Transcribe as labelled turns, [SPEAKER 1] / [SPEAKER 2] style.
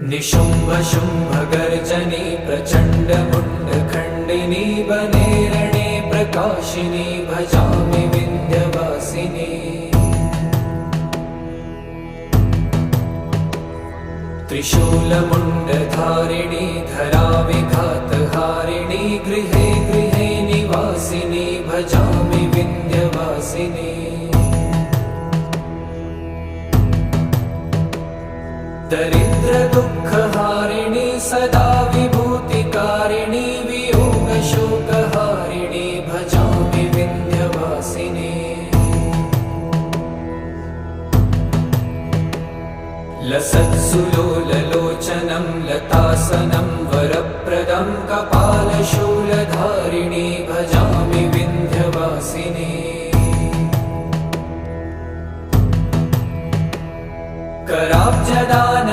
[SPEAKER 1] निशुम्भ शुम्भ गर्जनी प्रचण्ड मुण्ड खण्डिनी वने रणे प्रकाशिनी भजामि विन्ध्यवासिनी। त्रिशूलमुण्डधारिणी धराविघातहारिणी गृहे गृहे निवासिनी भजामि विन्ध्यवासिनी। दरिद्र दुःखहारिणी सदा विभूतिकारिणी वियोगशोकहारिणी भजामि विन्ध्यवासिनी। लसत्सुलोललोचनं लतासनं वरप्रदं कपालशूलधारिणी भजामि विन्ध्यवासिनी। कराब्जदान